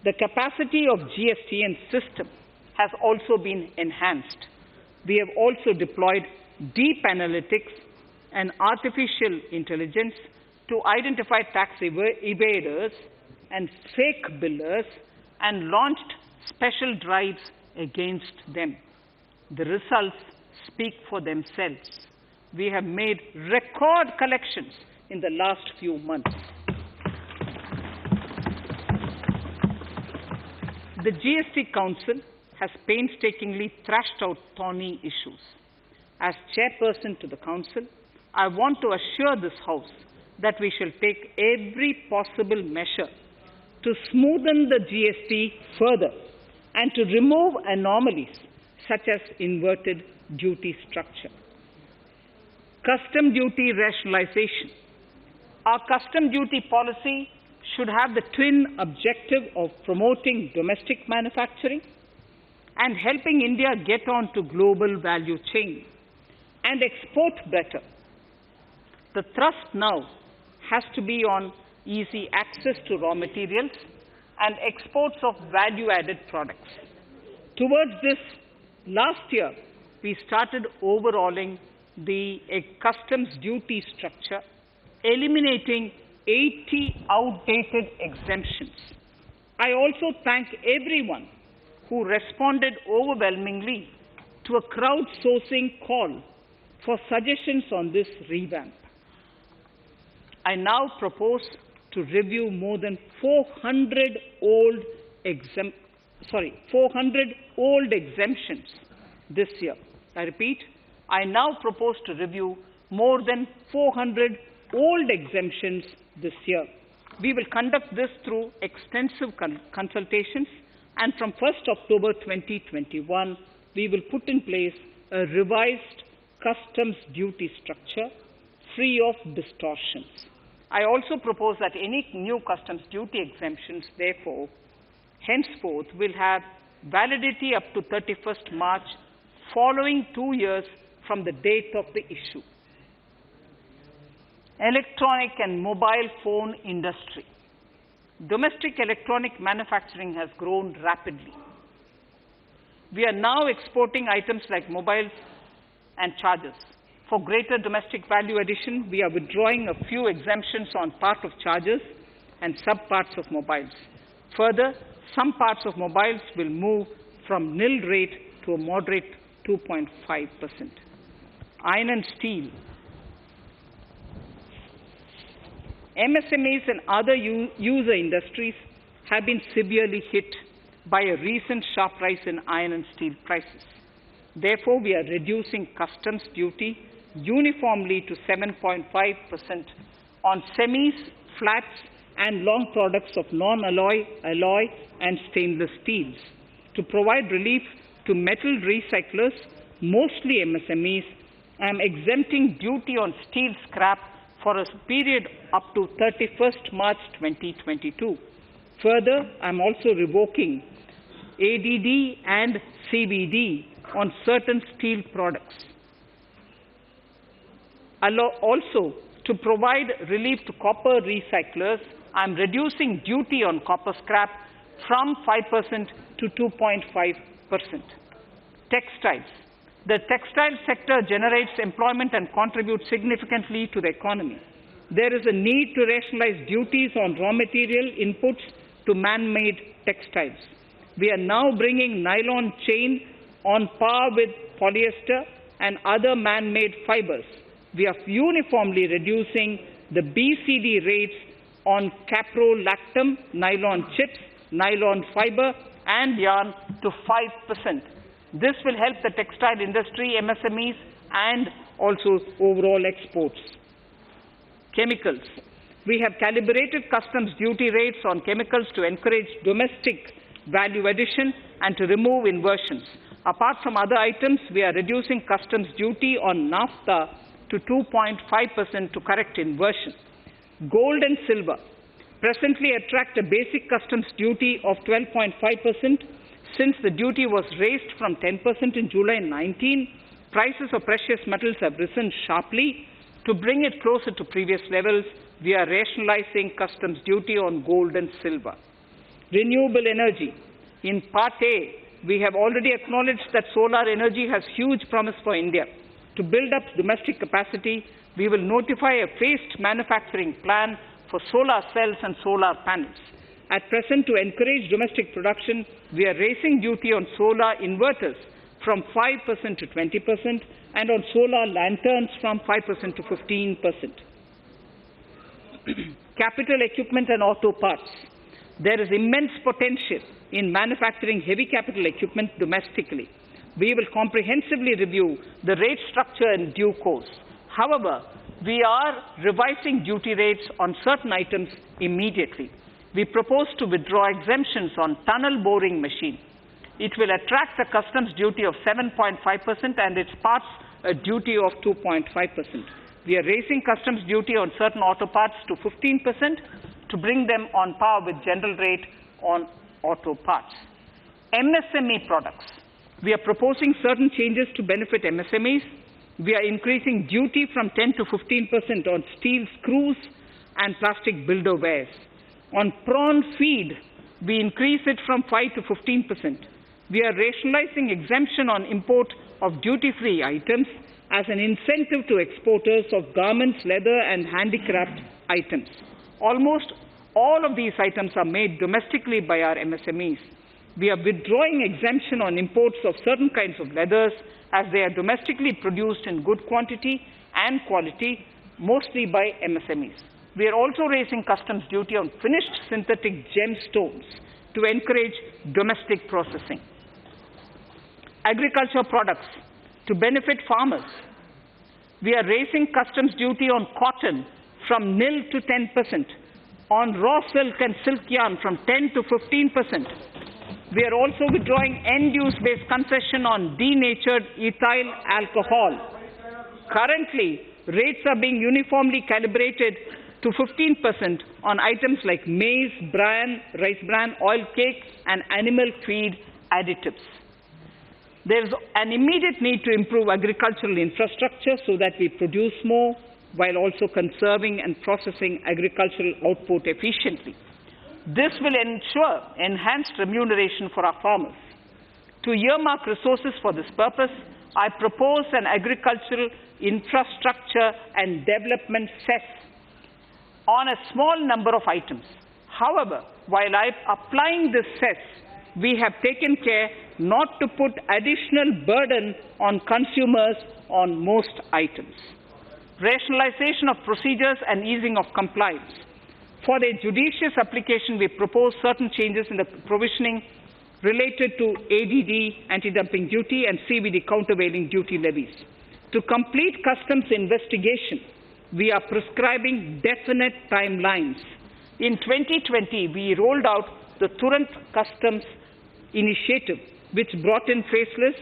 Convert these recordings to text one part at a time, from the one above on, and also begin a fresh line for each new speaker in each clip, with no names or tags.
The capacity of GST and system has also been enhanced. We have also deployed deep analytics and artificial intelligence to identify tax evaders and fake billers and launched special drives against them. The results speak for themselves. We have made record collections in the last few months. The GST Council has painstakingly thrashed out thorny issues. As chairperson to the Council, I want to assure this House that we shall take every possible measure to smoothen the GST further and to remove anomalies such as inverted duty structure. Custom duty rationalization. Our custom duty policy should have the twin objective of promoting domestic manufacturing and helping India get on to global value chain and export better. The thrust now has to be on easy access to raw materials and exports of value-added products. Towards this, last year, we started overhauling the customs duty structure, eliminating 80 outdated exemptions. I also thank everyone who responded overwhelmingly to a crowdsourcing call for suggestions on this revamp. I now propose to review more than 400 old exemptions this year. I repeat, I now propose to review more than 400 old exemptions this year. We will conduct this through extensive consultations, and from 1st October 2021, we will put in place a revised customs duty structure free of distortions. I also propose that any new customs duty exemptions, therefore, henceforth will have validity up to 31st March, following 2 years from the date of the issue. Electronic and mobile phone industry. Domestic electronic manufacturing has grown rapidly. We are now exporting items like mobiles and chargers. For greater domestic value addition, we are withdrawing a few exemptions on part of chargers and sub-parts of mobiles. Further, some parts of mobiles will move from nil rate to a moderate 2.5%. Iron and steel. MSMEs and other user industries have been severely hit by a recent sharp rise in iron and steel prices. Therefore, we are reducing customs duty uniformly to 7.5% on semis, flats, and long products of non-alloy, alloy, and stainless steels. To provide relief to metal recyclers, mostly MSMEs, I am exempting duty on steel scrap for a period up to 31st March 2022. Further, I am also revoking ADD and CVD on certain steel products. Also, to provide relief to copper recyclers, I am reducing duty on copper scrap from 5% to 2.5%. Textiles. The textile sector generates employment and contributes significantly to the economy. There is a need to rationalize duties on raw material inputs to man-made textiles. We are now bringing nylon chain on par with polyester and other man-made fibers. We are uniformly reducing the BCD rates on caprolactam, nylon chips, nylon fiber, and yarn to 5%. This will help the textile industry, MSMEs, and also overall exports. Chemicals. We have calibrated customs duty rates on chemicals to encourage domestic value addition and to remove inversions. Apart from other items, we are reducing customs duty on naphtha to 2.5% to correct inversion. Gold and silver presently attract a basic customs duty of 12.5%. Since the duty was raised from 10% in July 19, prices of precious metals have risen sharply. To bring it closer to previous levels, we are rationalizing customs duty on gold and silver. Renewable energy. In Part A, we have already acknowledged that solar energy has huge promise for India. To build up domestic capacity, we will notify a phased manufacturing plan for solar cells and solar panels. At present, to encourage domestic production, we are raising duty on solar inverters from 5% to 20% and on solar lanterns from 5% to 15%. Capital equipment and auto parts. There is immense potential in manufacturing heavy capital equipment domestically. We will comprehensively review the rate structure in due course. However, we are revising duty rates on certain items immediately. We propose to withdraw exemptions on tunnel boring machine. It will attract a customs duty of 7.5% and its parts a duty of 2.5%. We are raising customs duty on certain auto parts to 15% to bring them on par with general rate on auto parts. MSME products. We are proposing certain changes to benefit MSMEs. We are increasing duty from 10 to 15% on steel screws and plastic builderwares. On prawn feed, we increase it from 5 to 15%. We are rationalizing exemption on import of duty-free items as an incentive to exporters of garments, leather, and handicraft items. Almost all of these items are made domestically by our MSMEs. We are withdrawing exemption on imports of certain kinds of leathers as they are domestically produced in good quantity and quality, mostly by MSMEs. We are also raising customs duty on finished synthetic gemstones to encourage domestic processing. Agriculture products to benefit farmers. We are raising customs duty on cotton from nil to 10%, on raw silk and silk yarn from 10 to 15%. We are also withdrawing end-use-based concession on denatured ethyl alcohol. Currently, rates are being uniformly calibrated to 15% on items like maize, bran, rice bran, oil cake, and animal feed additives. There is an immediate need to improve agricultural infrastructure so that we produce more while also conserving and processing agricultural output efficiently. This will ensure enhanced remuneration for our farmers. To earmark resources for this purpose, I propose an agricultural infrastructure and development cess on a small number of items. However, while applying this cess, we have taken care not to put additional burden on consumers on most items. Rationalization of procedures and easing of compliance. For a judicious application, we propose certain changes in the provisioning related to ADD, anti-dumping duty, and CVD, countervailing duty levies. To complete customs investigation, we are prescribing definite timelines. In 2020, we rolled out the Turant Customs Initiative, which brought in faceless,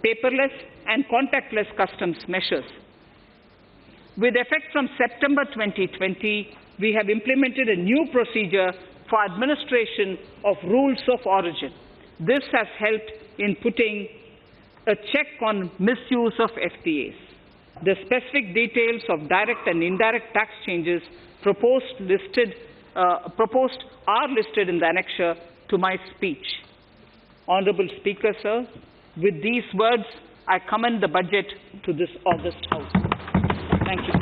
paperless, and contactless customs measures. With effect from September 2020, we have implemented a new procedure for administration of rules of origin. This has helped in putting a check on misuse of FTAs. The specific details of direct and indirect tax changes proposed are listed in the annexure to my speech. Honourable Speaker, sir, with these words, I commend the budget to this august House. Thank you.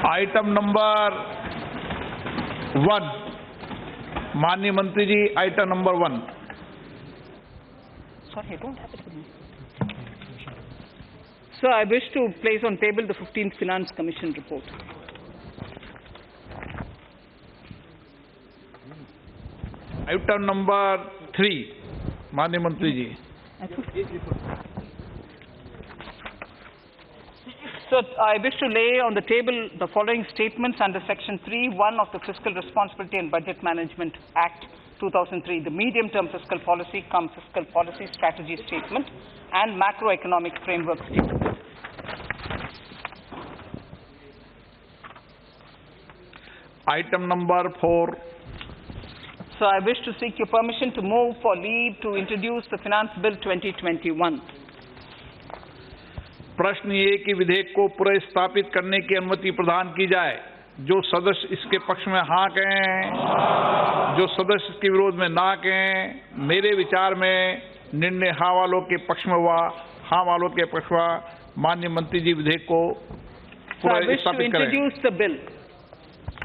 Item number 1. Manya Mantri ji, item number 1.
Sorry, I don't have it with me. Sir, I wish to place on table the 15th Finance Commission report.
Item number 3. Manya Mantri ji.
So, I wish to lay on the table the following statements under Section 3(1) of the Fiscal Responsibility and Budget Management Act 2003, the medium-term fiscal policy cum fiscal policy strategy statement and macroeconomic framework statement.
Item number 4.
So, I wish to seek your permission to move for leave to introduce the Finance Bill 2021.
प्रश्न ये कि विधेयक को पुनर्स्थापित करने की अनुमति प्रदान की जाए। जो सदस्य इसके पक्ष में हाँ कहें, जो सदस्य इसके विरोध में ना कहें। मेरे विचार में निर्णय हाँ वालों के पक्ष में हुआ, हाँ वालों के पक्ष हुआ। माननीय मंत्री जी विधेयक को
So I wish to
पुनर्स्थापित करें।
introduce the bill.